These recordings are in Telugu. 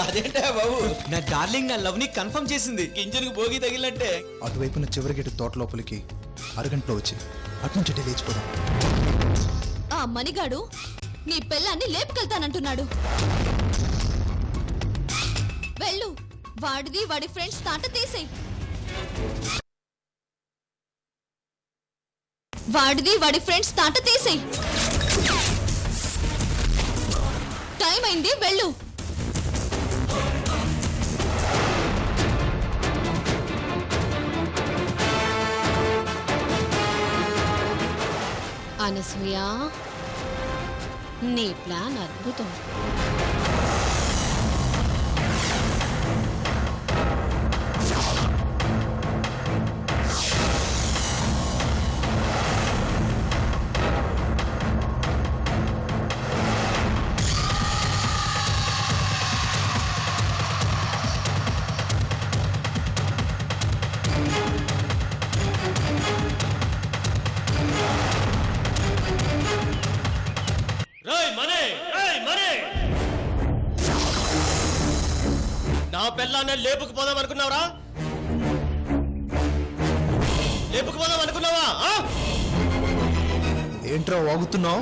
అదేంటా బాబు? నా డార్లింగ్ నా లవ్ ని కన్ఫర్మ్ చేసింది. కింజన్కి భోగి తగిలినట్టే. అటువైపున చివరి గేటు తోట లోపలికి అరగంటలో వచ్చి అట్నుంచి లేచిపోదాం. ఆ మణిగాడు నీ పెళ్ళాన్ని లేపుకెళ్తానంటున్నాడు. వెళ్ళు, వాడిది వాడి ఫ్రెండ్స్ తాట తీసేయ్. వాడిది వాడి ఫ్రెండ్స్ తాట తీసేయ్. టైం అయింది, వెళ్ళు. అనసూయ, నీ ప్లాన్ అద్భుతం. నా పిల్లాన్ని లేపుకుపోదాం అనుకున్నావరా? లేపుకుపోదాం అనుకున్నావా? ఏంట్రా వాగుతున్నావు?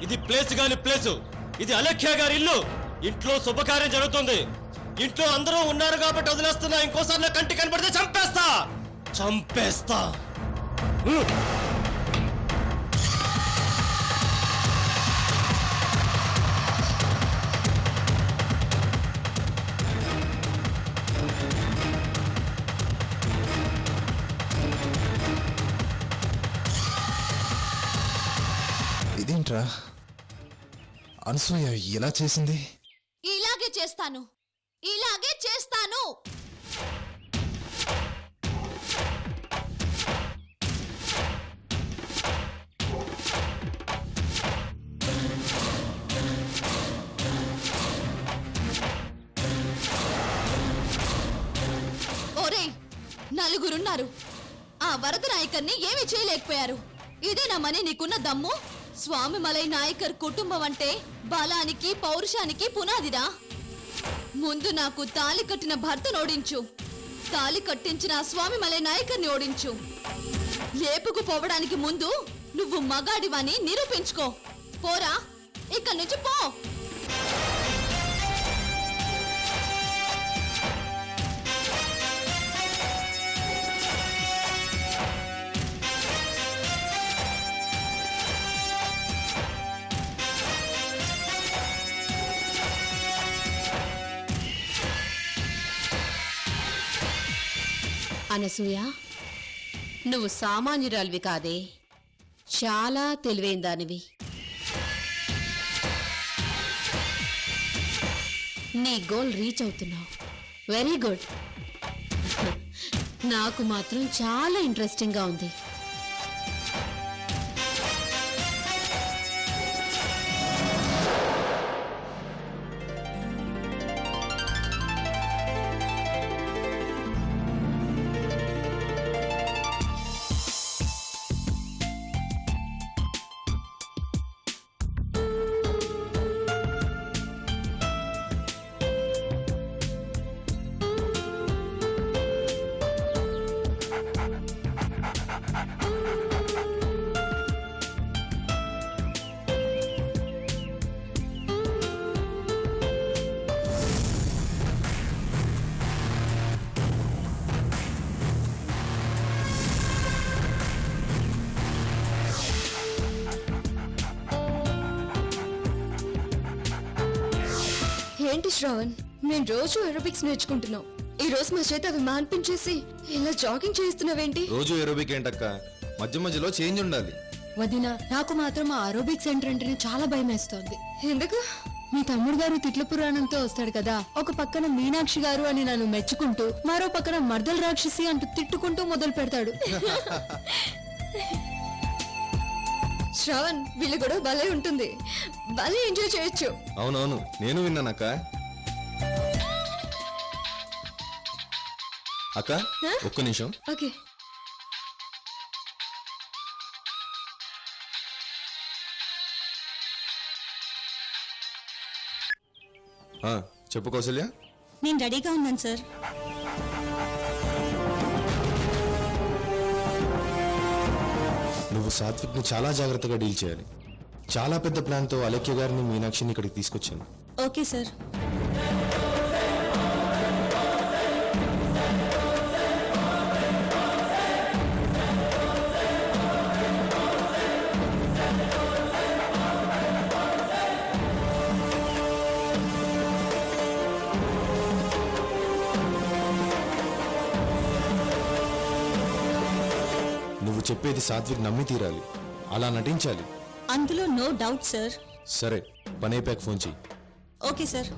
ఇది ప్లేస్ గాని ప్లేసు. ఇది అలఖ్య గారి ఇల్లు. ఇంట్లో శుభకార్యం జరుగుతుంది. ఇంట్లో అందరూ ఉన్నారు కాబట్టి వదిలేస్తున్నా. ఇంకోసారి నా కంటి కనబడితే చంపేస్తా చంపేస్తా. ఇదేంట్రా అనసూయ ఇలా చేసింది? ఇలాగే చేస్తాను, ఇలాగే చేస్తాను. ఓరే, నలుగురున్నారు. ఆ వరద నాయకర్ని ఏమీ చేయలేకపోయారు. ఇదేనా మని నీకున్న దమ్ము? స్వామి మలై నాయకర్ కుటుంబం అంటే బలానికి పౌరుషానికి పునాదిరా. ముందు నాకు తాలి కట్టిన భర్తను ఓడించు. తాలి కట్టించిన స్వామి మలై నాయకర్ని ఓడించు. లేపుకుపోవడానికి ముందు నువ్వు మగాడివని నిరూపించుకో. పోరా, ఇక్కడి నుంచి పో. అనసూయ, నువ్వు సామాన్యురాలివి కాదే, చాలా తెలివైన దానివి. నీ గోల్ రీచ్ అవుతున్నావు. Very good. నాకు మాత్రం చాలా ఇంట్రెస్టింగ్గా ఉంది. ఏంటి శ్రావణ్, నేను రోజు ఏరోబిక్స్ నేర్చుకుంటున్నావు, ఈ రోజు మా చేత అవి మాన్పించేసి ఇలా జాగింగ్ చేస్తున్నావేంటి? రోజు ఏరోబిక్ ఏంటక్క, మధ్య మధ్యలో చేంజ్ ఉండాలి. వదిన, నాకు మాత్రం ఆ ఆరోబిక్ సెంటర్ అంటేనే చాలా భయం వేస్తోంది. ఎందుకు? మీ తమ్ముడు గారు తిట్ల పురాణంతో వస్తాడు కదా, ఒక పక్కన మీనాక్షి గారు అని నన్ను మెచ్చుకుంటూ, మరో పక్కన మర్దల రాక్షసి అంటూ తిట్టుకుంటూ మొదలు పెడతాడు. శ్రావణ్, వీళ్ళు కూడా భలే ఉంటుంది, భలే ఎంజాయ్ చేయొచ్చు. అవునవును, నేను విన్నానక్క. అక్క ఒక్క నిమిషం. ఓకే. చెప్పు కౌసల్య. నేను రెడీగా ఉన్నాను సార్. నువ్వు సాత్విక్ని చాలా జాగ్రత్తగా డీల్ చేయాలి. చాలా పెద్ద ప్లాన్తో అలక్య గారిని మీనాక్షిని ఇక్కడికి తీసుకొచ్చాను. Okay sir. నువ్వు చెప్పేది సాత్విక్ నమ్మి తీరాలి, అలా నటించాలి. అందులో నో డౌట్ సార్. సరే, పని అయిపోయాక ఫోన్ చెయ్యి. Okay sir.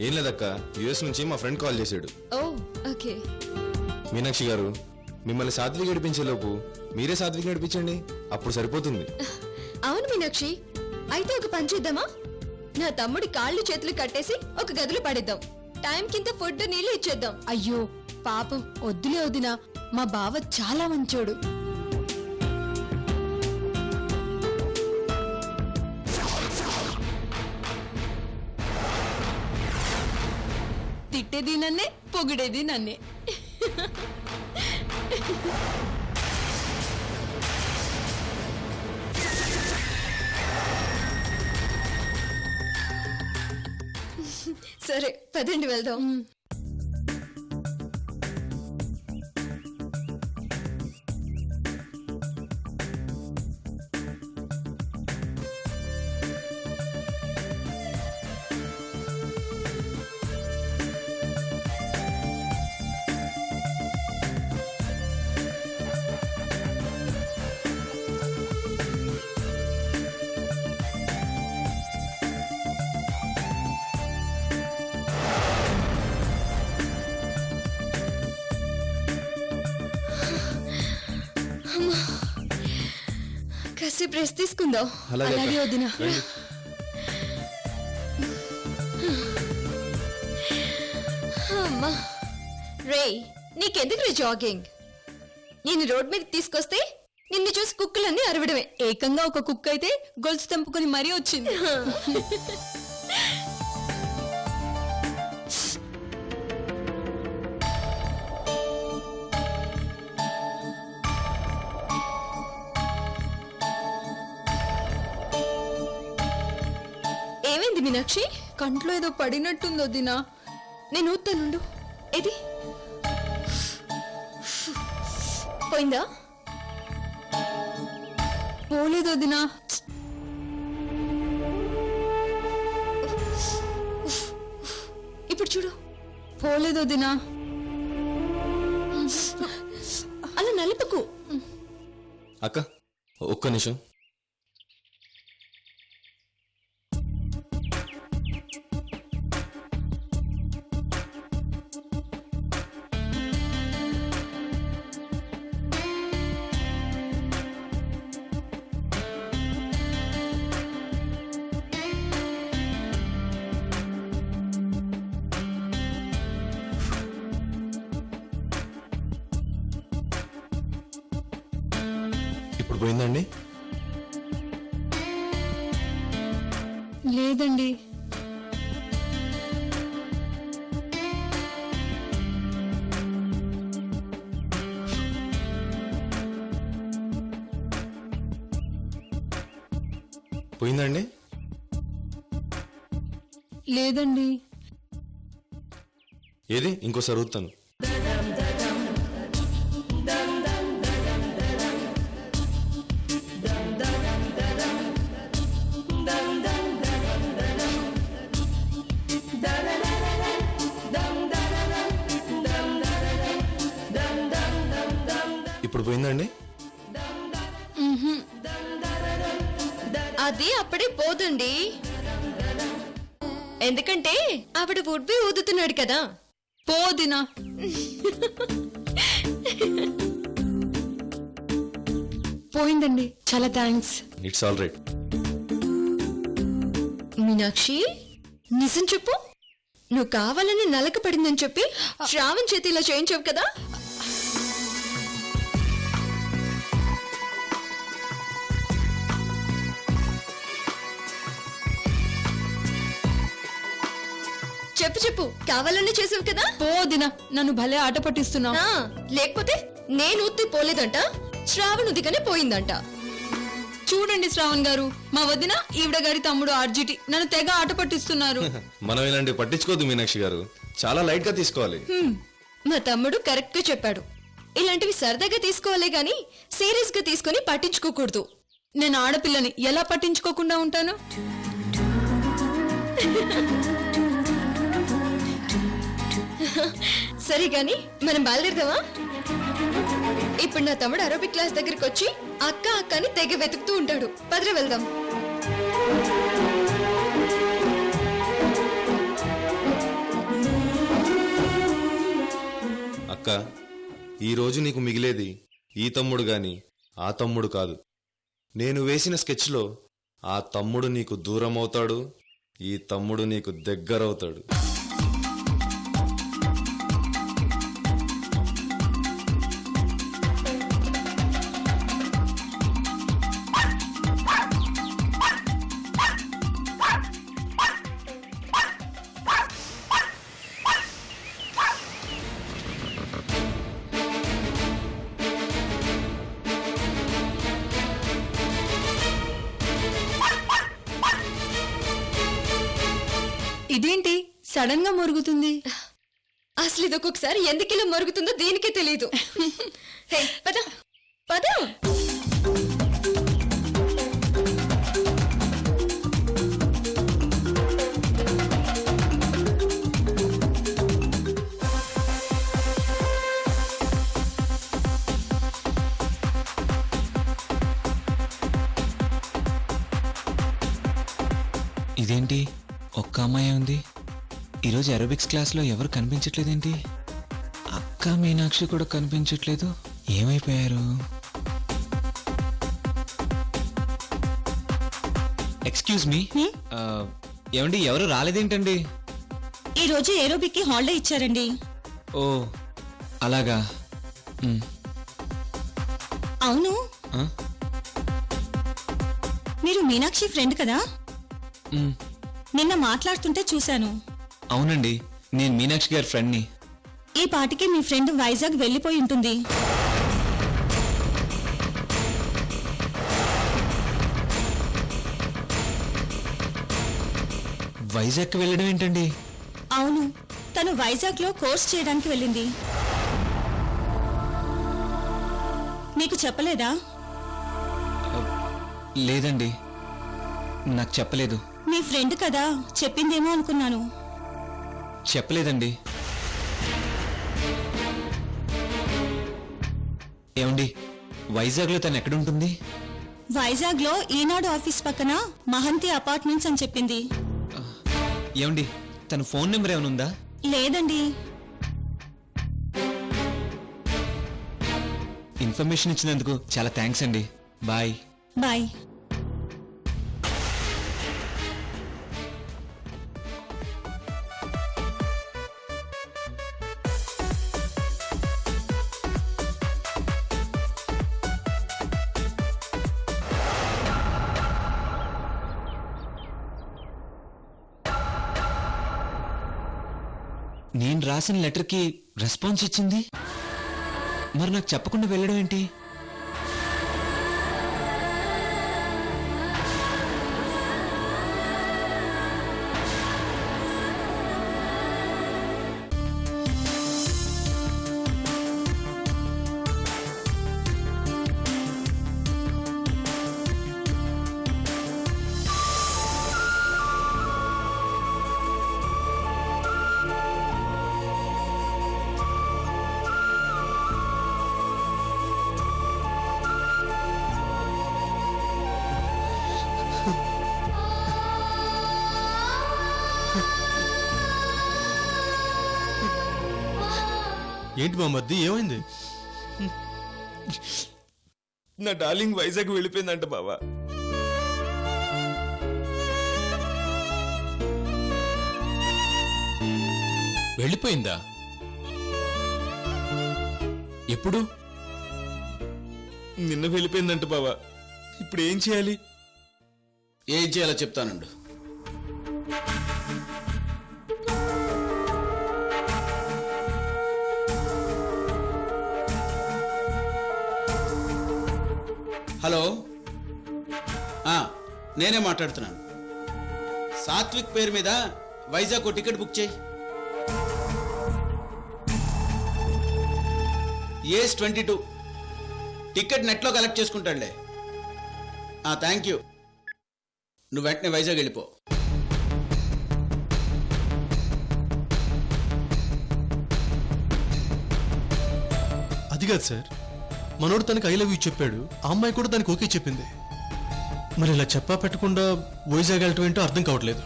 ఏం లేదక్క, యుఎస్ నుంచి మా ఫ్రెండ్ కాల్ చేశాడు. ఓ ఓకే. మీనాక్షి గారు, మిమ్మల్ని సాత్విక్ నడిపించే లోపు మీరే సాత్విక్ నడిపించండి, అప్పుడు సరిపోతుంది. అవును మీనాక్షి, అయితే ఒక పని చేద్దామా? నా తమ్ముడి కాళ్ళు చేతులు కట్టేసి ఒక గదిలో పడేద్దాం, టైం కింద ఫుడ్ నీళ్ళు ఇచ్చేద్దాం. అయ్యో పాపం, వద్దులే వదినా, మా బావ చాలా మంచోడు. తిట్టేది నన్నే, పొగిడేది నన్నే. సరే పదండి వెళ్దాం. కాసేపు రెస్ట్ తీసుకుందాం. అలాగే అక్క. అలాగే వదినా. రండి. అమ్మా రే, నీకెందుకు రే జాగింగ్? నేను రోడ్ మీద తీసుకొస్తే నిన్ను చూసి కుక్కలన్నీ అరవడమే. ఏకంగా ఒక కుక్క అయితే గొలుసు తెంపుకొని మరీ వచ్చింది. ఏమైంది మీనాక్షి? కంట్లో ఏదో పడినట్టుంది వదినా. నేను ఊతానుండు. ఏది పోయిందా? పోలేదు వదినా. ఇప్పుడు చూడు. పోలేదు వదినా. అలా నలుపుకు. అక్క ఒక్క నిమిషం. ఇప్పుడు పోయిందండి? లేదండి. పోయిందండి? లేదండి. ఏది ఇంకోసారి ఊతాను. పోయిందండి? అది అప్పుడే పోదండి, ఎందుకంటే ఆవిడ వుడ్ బి ఊదుతున్నాడు కదా. పోదినా. పోయిందండి, చాలా thanks. It's all right. Meenakshi, నిజం చెప్పు, నువ్వు కావాలని నలక పడిందని చెప్పి శ్రావణ్ చేతిలో చేయించావు కదా. చెప్పు చెప్పు, కావాలని చేసావు కదా. పోదినా, నన్ను భలే ఆట పట్టిస్తున్నావు. ఆ, లేకపోతే నేను ఉత్తి పోలేదంట, శ్రావణ్ ఉదిగానే పోయిందంట. చూడండి శ్రావణ్ గారు, మా వదిన ఈవిడ గారి తమ్ముడు ఆర్జిటి నన్ను తెగ ఆట పట్టిస్తున్నారు. మనం ఇలాంటి పట్టించుకోవద్దు మీనాక్షి గారు, చాలా లైట్ గా తీసుకోవాలి. మా తమ్ముడు కరెక్ట్ గా చెప్పాడు, ఇలాంటివి సరదాగా తీసుకోవాలే గాని సీరియస్ గా తీసుకొని పట్టించుకోకూడదు. నేను ఆడపిల్లని ఎలా పట్టించుకోకుండా ఉంటాను? సరే గాని మనం బయలుదేరదామా? ఇప్పుడు నా తమ్ముడు అరోబిక్ క్లాస్ దగ్గరికి వచ్చి అక్క అక్క అని తెగ వెతుకుతూ ఉంటాడు. పదర వెళ్దాం. అక్క, ఈ రోజు నీకు మిగిలేది ఈ తమ్ముడు గాని ఆ తమ్ముడు కాదు. నేను వేసిన స్కెచ్లో ఆ తమ్ముడు నీకు దూరం అవుతాడు, ఈ తమ్ముడు నీకు దగ్గరవుతాడు. ఇదేంటి సడన్ గా మురుగుతుంది? అసలు ఇది ఒక్కొక్కసారి ఎందుకిలా మరుగుతుందో దీనికే తెలీదు. హే, పద పద. ఇదేంటి ఒక్క అమ్మాయి ఉంది ఈరోజు ఏరోబిక్స్ క్లాస్లో? ఎవరు కనిపించట్లేదేంటి? అక్క మీనాక్షి కూడా కనిపించట్లేదు. ఏమైపోయారు? ఎక్స్క్యూజ్ మీ, ఏమండి ఎవరు రాలేదేంటండి? ఈ రోజు ఏరోబిక్ కి హాలిడే ఇచ్చారండి. ఓ అలాగా. అవును, ఆ? మీరు మీనాక్షి ఫ్రెండ్ కదా? మ్, నిన్న మాట్లాడుతుంటే చూశాను. అవునండి, నేను మీనాక్షి గారి ఫ్రెండ్ని. ఈ పాటికి మీ ఫ్రెండ్ వైజాగ్ వెళ్ళిపోయి ఉంటుంది. వైజాగ్కి వెళ్ళడం ఏంటండి? అవును, తను వైజాగ్ లో కోర్స్ చేయడానికి వెళ్ళింది. మీకు చెప్పలేదా? లేదండి, నాకు చెప్పలేదు. మీ ఫ్రెండ్ కదా, చెప్పిందేమో అనుకున్నాను. చెప్పలేదండి. ఏమండి, వైజాగ్లో తను ఎక్కడుంటుంది? వైజాగ్ లో ఈనాడు ఆఫీస్ పక్కన మహంతి అపార్ట్మెంట్స్ అని చెప్పింది. ఏమండి, తన ఫోన్ నెంబర్ ఏమైనా ఉందా? లేదండి. ఇన్ఫర్మేషన్ ఇచ్చినందుకు చాలా థ్యాంక్స్ అండి. బాయ్. బాయ్. నేను రాసిన లెటర్కి రెస్పాన్స్ ఇచ్చింది, మరి నాకు చెప్పకుండా వెళ్ళడం ఏంటి? ఏంటి బామ్మర్ది ఏమైంది? నా డార్లింగ్ వైజాగ్ వెళ్ళిపోయిందంట బావా. వెళ్ళిపోయిందా? ఎప్పుడు? నిన్న వెళ్ళిపోయిందంట బావా. ఇప్పుడు ఏం చేయాలి? ఏం చేయాలో చెప్తానండు. హలో, నేనే మాట్లాడుతున్నాను. సాత్విక్ పేరు మీద వైజాగ్ టికెట్ బుక్ చేయి. ఏజ్ 22. టికెట్ నెట్లో కలెక్ట్ చేసుకుంటాడులే. Thank you. నువ్వు వెంటనే వైజాగ్ వెళ్ళిపో. అది కాదు సార్, మనోడు తనకి ఐ లవ్ యూ చెప్పాడు, ఆ అమ్మాయి కూడా దానికి ఓకే చెప్పింది. మరి ఇలా చెప్పా పెట్టకుండా వైజాగ్ వెళ్ళటం ఏంటో అర్థం కావట్లేదు.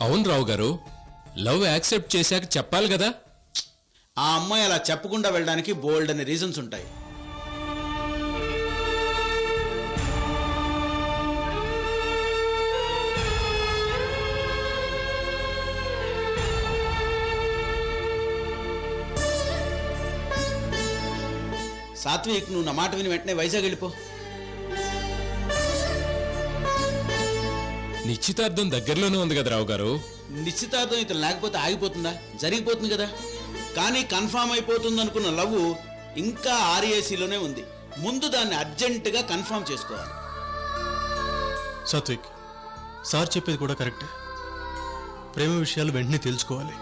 అవును రావు గారు, లవ్ యాక్సెప్ట్ చేశాక చెప్పాలి కదా. ఆ అమ్మాయి అలా చెప్పకుండా వెళ్ళడానికి బోల్డ్ అనే రీజన్స్ ఉంటాయి. సాత్విక్, నువ్వు నా మాట విని వెంటనే వైజాగ్ వెళ్ళిపో. నిశ్చితార్థం దగ్గరలోనే ఉంది కదా రావు గారు. నిశ్చితార్థం ఇతను లేకపోతే ఆగిపోతుందా? జరిగిపోతుంది కదా. కానీ కన్ఫామ్ అయిపోతుంది అనుకున్న లవ్ ఇంకా ఆర్ఏసీలోనే ఉంది. ముందు దాన్ని అర్జెంటుగా కన్ఫామ్ చేసుకోవాలి. సాత్విక్, సార్ చెప్పేది కూడా కరెక్టే. ప్రేమ విషయాలు వెంటనే తెలుసుకోవాలి.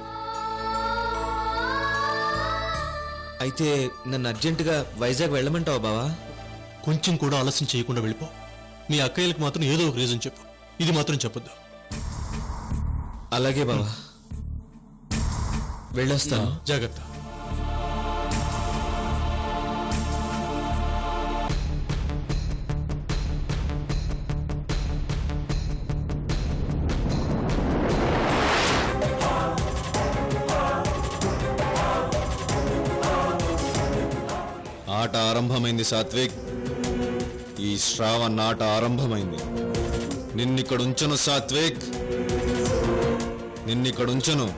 అయితే నన్ను అర్జెంటుగా వైజాగ్ వెళ్ళమంటావా బావా? కొంచెం కూడా ఆలస్యం చేయకుండా వెళ్ళిపో. మీ అక్కయ్యలకు మాత్రం ఏదో ఒక రీజన్ చెప్పు, ఇది మాత్రం చెప్పొద్దు. అలాగే బావా, వెళ్ళొస్తాను. జాగ్రత్త. ఆట ఆరంభమైంది సాత్విక్. ఈ శ్రావణ్ ఆట ఆరంభమైంది. నిన్నిక్కడుంచను సాత్విక్, నిన్నిక్కడుంచను.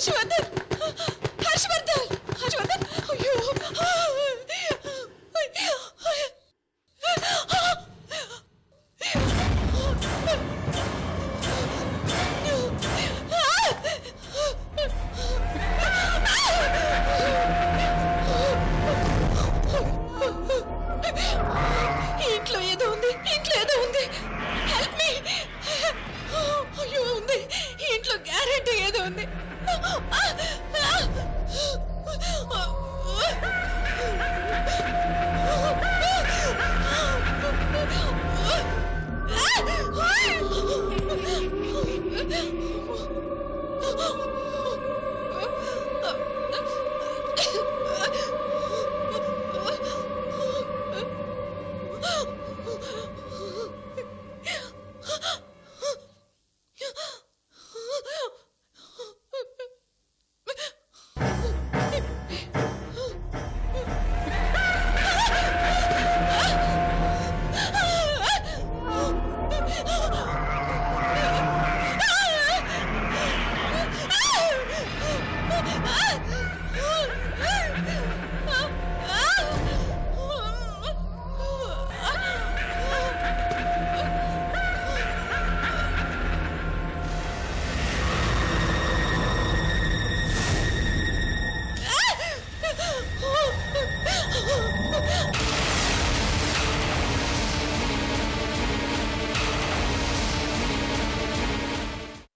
హర్షవర్ధన్ హర్షవర్ధన్ హర్షవర్ధన్ అయ్యో ఇంట్లో ఏదో ఉంది ఇంట్లో ఏదో ఉంది హెల్ప్ మీ అయ్యో ఉంది ఇంట్లో గ్యారెంటీ ఏదో ఉంది